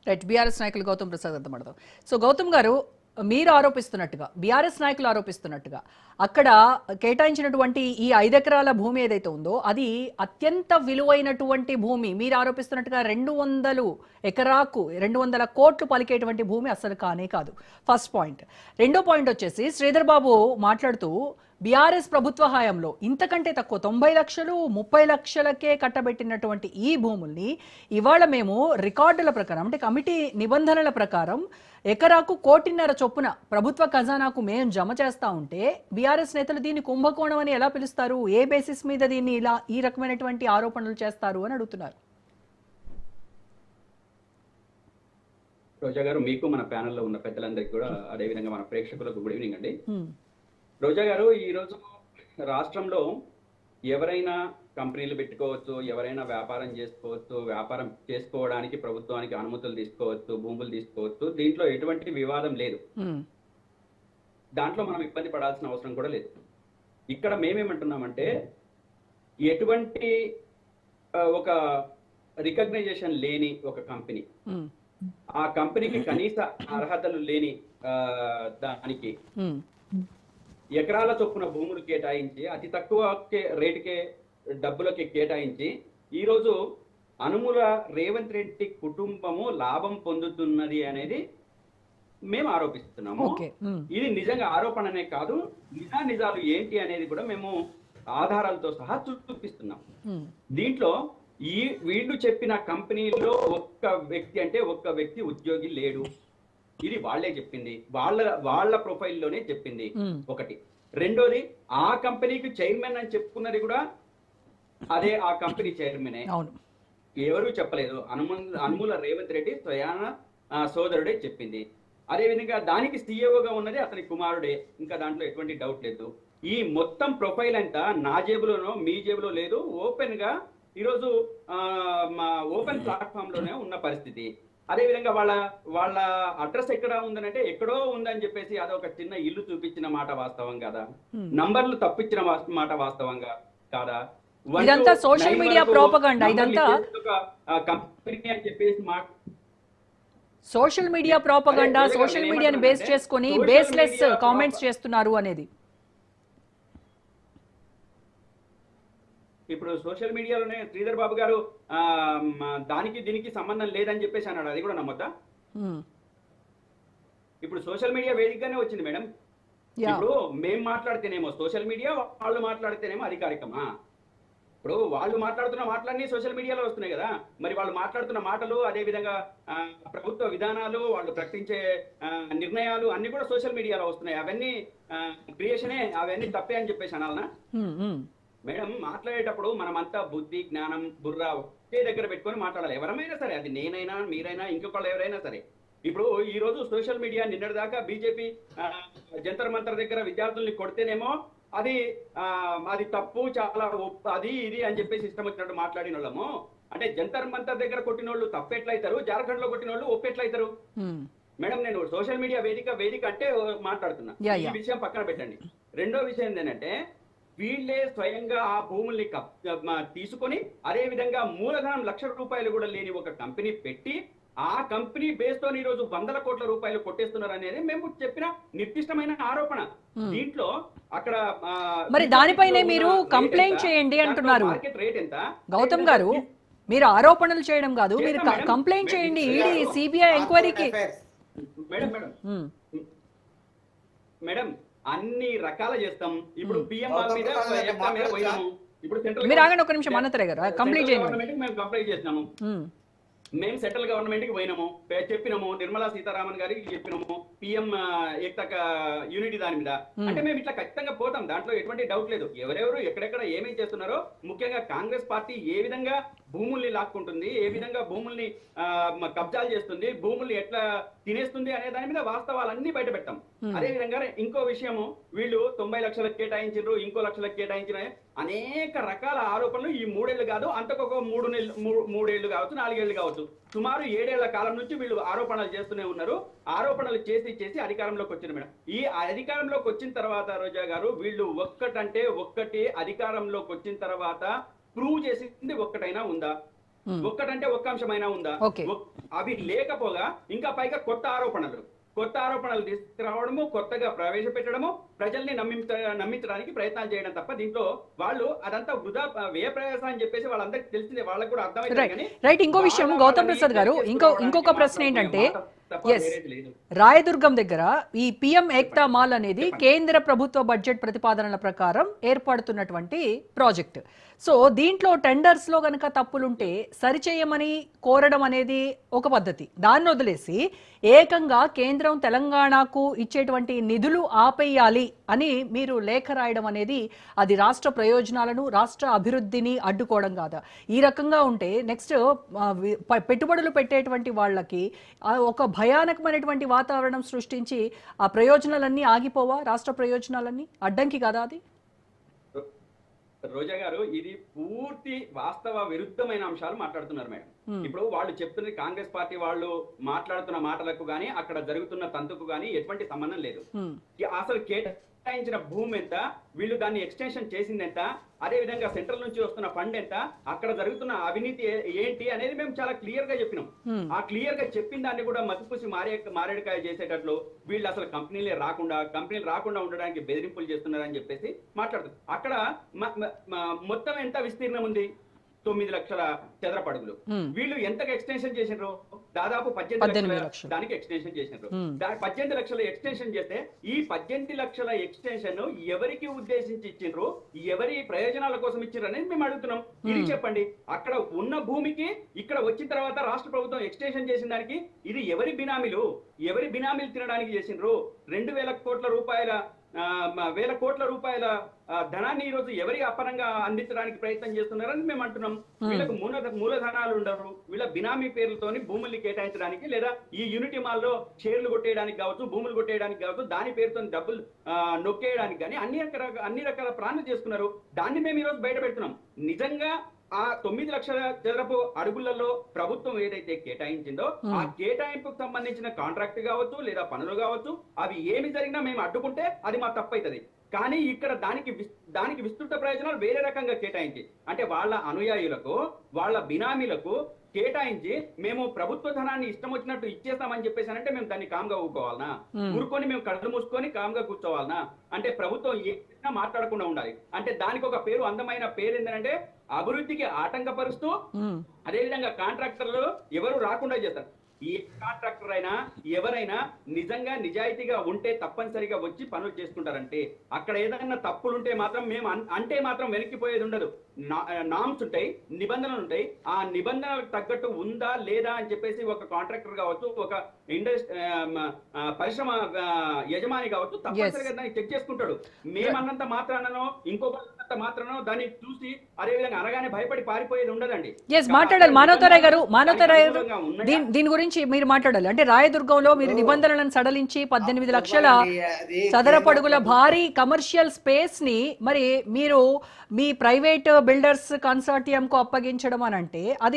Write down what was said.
Right. BRS నాయకులు గౌతమ్ ప్రసాద్ అంత మాట్లాడదాం. సో గౌతమ్ గారు, మీరు ఆరోపిస్తున్నట్టుగా, బీఆర్ఎస్ నాయకులు ఆరోపిస్తున్నట్టుగా, అక్కడ కేటాయించినటువంటి ఈ 5 ఎకరాల భూమి ఏదైతే ఉందో అది అత్యంత విలువైనటువంటి భూమి. మీరు ఆరోపిస్తున్నట్టుగా 200 ఎకరాకు 200 కోట్లు పలికేటువంటి భూమి అసలు కానే కాదు. First point. రెండో పాయింట్ వచ్చేసి శ్రీధర్ బాబు మాట్లాడుతూ బీఆర్ఎస్ ప్రభుత్వ హయాంలో ఇంతకంటే తక్కువ 90 లక్షలు 30 లక్షలకే కట్టబెట్టినటువంటి ఈ భూముల్ని ఇవాళ మేము రికార్డుల ప్రకారం, అంటే కమిటీ నిబంధనల ప్రకారం ఎకరాకు 1.5 కోటి చొప్పున ప్రభుత్వ ఖజానాకు మేము జమ చేస్తా ఉంటే బీఆర్ఎస్ నేతలు దీన్ని కుంభకోణం అని ఎలా పిలుస్తారు? ఏ బేసిస్ మీద దీన్ని ఇలా ఈ రకమైనటువంటి ఆరోపణలు చేస్తారు అని అడుగుతున్నారు. రోజా గారు, మీకు మన ప్యానెల్లో ఉన్న పెద్దలందరికీ కూడా, అదేవిధంగా మన ప్రేక్షకులకు గుడ్ ఈవినింగ్ అండి. రోజా గారు, ఈరోజు రాష్ట్రంలో ఎవరైనా కంపెనీలు పెట్టుకోవచ్చు, ఎవరైనా వ్యాపారం చేసుకోవచ్చు, వ్యాపారం చేసుకోవడానికి ప్రభుత్వానికి అనుమతులు తీసుకోవచ్చు, భూములు తీసుకోవచ్చు. దీంట్లో ఎటువంటి వివాదం లేదు, దాంట్లో మనం ఇబ్బంది పడాల్సిన అవసరం కూడా లేదు. ఇక్కడ మేమేమంటున్నామంటే ఎటువంటి ఒక రికగ్నైజేషన్ లేని ఒక కంపెనీ, ఆ కంపెనీకి కనీస అర్హతలు లేని దానికి ఎకరాల చొప్పున భూములు కేటాయించి అతి తక్కువ రేటుకే డబ్బులకి కేటాయించి ఈరోజు అనుముల రేవంత్ రెడ్డి కుటుంబము లాభం పొందుతున్నది అనేది మేము ఆరోపిస్తున్నాము. ఇది నిజంగా ఆరోపణనే కాదు, నిజాలు ఏంటి అనేది కూడా మేము ఆధారాలతో సహా చూపిస్తున్నాం. దీంట్లో వీళ్ళు చెప్పిన కంపెనీలో ఒక్క వ్యక్తి ఉద్యోగి లేడు. ఇది వాళ్లే చెప్పింది, వాళ్ళ ప్రొఫైల్లోనే చెప్పింది ఒకటి. రెండోది, ఆ కంపెనీకి చైర్మన్ అని చెప్పుకున్నది కూడా అదే ఆ కంపెనీ చైర్మనే, ఎవరు చెప్పలేదు. అనుముల రేవంత్ రెడ్డి స్వయాన సోదరుడే చెప్పింది. అదేవిధంగా దానికి సీఈఓగా ఉన్నది అతని కుమారుడే, ఇంకా దాంట్లో ఎటువంటి డౌట్ లేదు. ఈ మొత్తం ప్రొఫైల్ అంతా నా జేబులోనో మీ జేబులో లేదు, ఓపెన్ గా ఈరోజు ఓపెన్ ప్లాట్ఫామ్ లోనే ఉన్న పరిస్థితి. అదేవిధంగా వాళ్ళ అడ్రస్ ఎక్కడ ఉందనంటే ఎక్కడో ఉందని చెప్పేసి అదొక చిన్న ఇల్లు చూపించిన మాట వాస్తవం కాదా? నంబర్లు తప్పించిన మాట వాస్తవంగా కాదా? ఇదంతా సోషల్ మీడియా ప్రోపగండా. ఇదంతా కంపెనీ అని చెప్పేసి సోషల్ మీడియా ప్రోపగండా, సోషల్ మీడియాని బేస్ చేసుకొని బేస్లెస్ కామెంట్స్ చేస్తున్నారు అనేది. ఇప్పుడు సోషల్ మీడియాలోనే శ్రీధర్ బాబు గారు దానికి దీనికి సంబంధం లేదని చెప్పేసి అన్నాడు, అది కూడా నమ్మొద్దా? ఇప్పుడు సోషల్ మీడియా వేదికగానే వచ్చింది మేడం. ఇప్పుడు మేము మాట్లాడితేనేమో సోషల్ మీడియా, వాళ్ళు మాట్లాడితేనేమో అధికారికమా? ఇప్పుడు వాళ్ళు మాట్లాడుతున్న మాటలన్నీ సోషల్ మీడియాలో వస్తున్నాయి కదా, మరి వాళ్ళు మాట్లాడుతున్న మాటలు, అదే విధంగా ప్రభుత్వ విధానాలు, వాళ్ళు ప్రకటించే నిర్ణయాలు అన్ని కూడా సోషల్ మీడియాలో వస్తున్నాయి. అవన్నీ క్రియేషనే, అవన్నీ తప్పే అని చెప్పేసి అనాలనా? మేడం, మాట్లాడేటప్పుడు మనమంతా బుద్ధి, జ్ఞానం, బుర్ర ఒకే దగ్గర పెట్టుకొని మాట్లాడాలి. ఎవరైనా సరే, అది నేనైనా, మీరైనా, ఇంకొకళ్ళు ఎవరైనా సరే. ఇప్పుడు ఈ రోజు సోషల్ మీడియా నిన్నటిదాకా బీజేపీ జంతర్ మంతర్ దగ్గర విద్యార్థుల్ని కొడితేనేమో అది తప్పు, చాలా అది ఇది అని చెప్పేసి ఇష్టం వచ్చినట్టు మాట్లాడిన వాళ్ళము. అంటే జంతర్ మంతర్ దగ్గర కొట్టిన వాళ్ళు తప్పెట్లయితారు, జార్ఖండ్ లో కొట్టిన వాళ్ళు ఒప్పెట్లయితారు? మేడం, నేను సోషల్ మీడియా వేదిక అంటే మాట్లాడుతున్నా, ఈ విషయం పక్కన పెట్టండి. రెండో విషయం ఏంటంటే, వీళ్ళే స్వయంగా ఆ భూముల్ని తీసుకొని, అదే విధంగా మూలధనం ₹1,00,000 కూడా లేని ఒక కంపెనీ పెట్టి, ఆ కంపెనీ బేస్ తో ఈ రోజు ₹100 కోట్ల కొట్టేస్తున్నారు అనేది మేము చెప్పిన నిర్దిష్టమైన ఆరోపణ. దీంట్లో అక్కడ మరి దానిపైనే మీరు కంప్లైంట్ చేయండి అంటున్నారు. మార్కెట్ రేట్ ఎంత? గౌతమ్ గారు, మీరు ఆరోపణలు చేయడం కాదు, మీరు కంప్లైంట్ చేయండి ఈడీ సిబిఐ ఎంక్వైరీకి. మేడం, అన్ని రకాల చేస్తాం. ఇప్పుడు పిఎంఆర్ మీద పోయినాము. ఇప్పుడు మీరు ఆగండి ఒక నిమిషం, అన్నతరే గారు కంప్లీట్ చేయండి. మేము కంప్లైంట్ చేసినాము, మేము సెంట్రల్ గవర్నమెంట్ కి పోయినాము, చెప్పినాము, నిర్మలా సీతారామన్ గారికి చెప్పినాము, పిఎం ఏకత యూనిటీ దాని మీద. అంటే మేము ఇట్లా ఖచ్చితంగా పోతాం, దాంట్లో ఎటువంటి డౌట్ లేదు. ఎవరెవరు ఎక్కడెక్కడ ఏమేమి చేస్తున్నారో, ముఖ్యంగా కాంగ్రెస్ పార్టీ ఏ విధంగా భూముల్ని లాక్కుంటుంది, ఏ విధంగా భూముల్ని కబ్జాలు చేస్తుంది, భూముల్ని ఎట్లా తినేస్తుంది అనే దాని మీద వాస్తవాలన్నీ బయట పెట్టాం. అదే విధంగా ఇంకో విషయము, వీళ్ళు 90 లక్షలకు కేటాయించారు, ఇంకో లక్షలకు కేటాయించిన అనేక రకాల ఆరోపణలు ఈ 3 ఏళ్ళు కాదు, అంతకొక 3 ఏళ్ళు కావచ్చు, 4 ఏళ్ళు కావచ్చు, సుమారు 7 ఏళ్ల కాలం నుంచి వీళ్ళు ఆరోపణలు చేస్తూనే ఉన్నారు. ఆరోపణలు చేసి అధికారంలోకి వచ్చింది మేడం. ఈ అధికారంలోకి వచ్చిన తర్వాత రోజా గారు, వీళ్ళు ఒక్కటి అధికారంలోకి వచ్చిన తర్వాత ప్రూవ్ చేసింది ఒక్కటైనా ఉందా? ఒక్కటంటే ఒక్క అంశమైనా ఉందా? ఓకే. అవి లేకపోగా ఇంకా పైగా కొత్త ఆరోపణలు తీసుకురావడము, కొత్తగా ప్రవేశపెట్టడము, ప్రజల్ని నమ్మించడానికి ప్రయత్నాలు చేయడం తప్ప దీంట్లో వాళ్ళు అదంతా వృధా వ్యయ ప్రయాసం అని చెప్పేసి వాళ్ళందరికీ తెలిసిందే, వాళ్ళకు కూడా అర్థమైంది. కానీ రైట్. ఇంకో విషయం గౌతమ్ ప్రసాద్ గారు, ఇంకొక ప్రశ్న ఏంటంటే, రాయదుర్గం దగ్గర ఈ పిఎం ఏక్తా మాల్ అనేది కేంద్ర ప్రభుత్వ బడ్జెట్ ప్రతిపాదనల ప్రకారం ఏర్పడుతున్నటువంటి ప్రాజెక్ట్. సో దీంట్లో టెండర్స్ లో గనక తప్పులుంటే సరిచేయమని కోరడం అనేది ఒక పద్ధతి. దాన్ని వదిలేసి ఏకంగా కేంద్రం తెలంగాణకు ఇచ్చేటువంటి నిధులు ఆపేయాలి అని మీరు లేఖ రాయడం అనేది అది రాష్ట్ర ప్రయోజనాలను, రాష్ట్ర అభివృద్ధిని అడ్డుకోవడం కాదా? ఈ రకంగా ఉంటే నెక్స్ట్ పెట్టుబడులు పెట్టేటువంటి వాళ్ళకి ఒక భయానకమైనటువంటి వాతావరణం సృష్టించి ఆ ప్రయోజనాలన్నీ ఆగిపోవా? రాష్ట్ర ప్రయోజనాలన్నీ అడ్డంకి కదా అది? రోజా గారు, ఇది పూర్తి వాస్తవ విరుద్ధమైన అంశాలు మాట్లాడుతున్నారు మేడం. ఇప్పుడు వాళ్ళు చెప్తున్నది, కాంగ్రెస్ పార్టీ వాళ్ళు మాట్లాడుతున్న మాటలకు గానీ అక్కడ జరుగుతున్న తంతుకు గానీ ఎటువంటి సంబంధం లేదు. అసలు కేటాయించిన భూమి ఎంత, వీళ్ళు దాన్ని ఎక్స్టెన్షన్ చేసింది ఎంత, అదే విధంగా సెంట్రల్ నుంచి వస్తున్న ఫండ్ ఎంత, అక్కడ జరుగుతున్న అవినీతి ఏంటి అనేది మేము చాలా క్లియర్ గా చెప్పినాం. ఆ క్లియర్ గా చెప్పిన దాన్ని కూడా మతిపూసి మారేడుకాయ చేసేటట్లు వీళ్ళు అసలు కంపెనీలు రాకుండా ఉండడానికి బెదిరింపులు చేస్తున్నారని చెప్పేసి మాట్లాడుతున్నారు. అక్కడ మొత్తం ఎంత విస్తీర్ణం ఉంది? 9 లక్షల చదరపు అడుగులు. వీళ్ళు ఎంతగా ఎక్స్టెన్షన్ చేసినారు? దాదాపు 18 లక్షల దానికి ఎక్స్టెన్షన్ చేసినారు. 18 లక్షల ఎక్స్టెన్షన్ చేస్తే ఈ 18 లక్షల ఎక్స్టెన్షన్ ఎవరికి ఉద్దేశించి ఇచ్చిండ్రు, ఎవరి ప్రయోజనాల కోసం ఇచ్చిండ్రు అనేది మేము అడుగుతున్నాం. ఇది చెప్పండి. అక్కడ ఉన్న భూమికి ఇక్కడ వచ్చిన తర్వాత రాష్ట్ర ప్రభుత్వం ఎక్స్టెన్షన్ చేసిన దానికి ఇది ఎవరి బినామీలు తినడానికి చేసిండ్రు? 2,000 కోట్ల రూపాయల వేల కోట్ల రూపాయల ధనాన్ని ఈ రోజు ఎవరి అపరంగా అందించడానికి ప్రయత్నం చేస్తున్నారని మేము అంటున్నాం. వీళ్ళకు మూలధనాలు ఉండరు. వీళ్ళ బినామీ పేర్లతోని భూముల్ని కేటాయించడానికి, లేదా ఈ యూనిటీ మాల్ లో షేర్లు కొట్టేయడానికి కావచ్చు, భూములు కొట్టేయడానికి కావచ్చు, దాని పేరుతో డబ్బులు నొక్కేయడానికి కానీ అన్ని రకాల ప్లాన్లు చేసుకున్నారు. దాన్ని మేము ఈ రోజు బయట పెడుతున్నాం. నిజంగా ఆ 9 లక్షల చదరపు అడుగులలో ప్రభుత్వం ఏదైతే కేటాయించిందో ఆ కేటాయింపుకు సంబంధించిన కాంట్రాక్ట్ కావచ్చు, లేదా పనులు కావచ్చు, అవి ఏమి జరిగినా మేము అడ్డుకుంటే అది మా తప్పు అవుతుంది. కానీ ఇక్కడ దానికి విస్తృత ప్రయోజనాలు వేరే రకంగా కేటాయించి, అంటే వాళ్ళ అనుయాయులకు, వాళ్ళ బినామీలకు కేటాయించి మేము ప్రభుత్వ ధనాన్ని ఇష్టం వచ్చినట్టు ఇచ్చేస్తామని చెప్పేసానంటే మేము దాన్ని కామ్గా ఊరుకోవాలనా? ఊరుకొని మేము కళ్ళు మూసుకొని కామ్గా కూర్చోవాలనా? అంటే ప్రభుత్వం ఏదైనా మాట్లాడకుండా ఉండాలి. అంటే దానికి ఒక పేరు, అందమైన పేరు ఏంటంటే అభివృద్ధికి ఆటంకపరుస్తూ, అదేవిధంగా కాంట్రాక్టర్లు ఎవరు రాకుండా చేస్తారు. ఏ కాంట్రాక్టర్ అయినా ఎవరైనా నిజంగా నిజాయితీగా ఉంటే తప్పనిసరిగా వచ్చి పనులు చేసుకుంటారంటే, అక్కడ ఏదైనా తప్పులుంటే మాత్రం మేము అంటే మాత్రం వెనక్కిపోయేది ఉండదు. నామ్స్ ఉంటాయి, నిబంధనలు ఉంటాయి. ఆ నిబంధనలకు తగ్గట్టు ఉందా లేదా అని చెప్పేసి ఒక కాంట్రాక్టర్ కావచ్చు, ఒక పరిశ్రమ యజమాని కావచ్చు, తప్పనిసరిగా దాన్ని చెక్ చేసుకుంటాడు. మేమన్నంత మాత్రానో ఇంకొకరినంత మాత్రానో దాన్ని చూసి అదేవిధంగా అనగానే భయపడి పారిపోయేది ఉండదండి. మాట్లాడాలి మానవతరాయ్ గారు. దీని గురించి మీరు మాట్లాడాలి. అంటే రాయదుర్గంలో మీరు నిబంధనలను సడలించి 18 లక్షల చదరపడుగుల భారీ కమర్షియల్ స్పేస్ ని మరి మీరు మీ ప్రైవేట్ బిల్డర్స్ కన్సార్టియం కు అప్పగించడం అని అంటే అది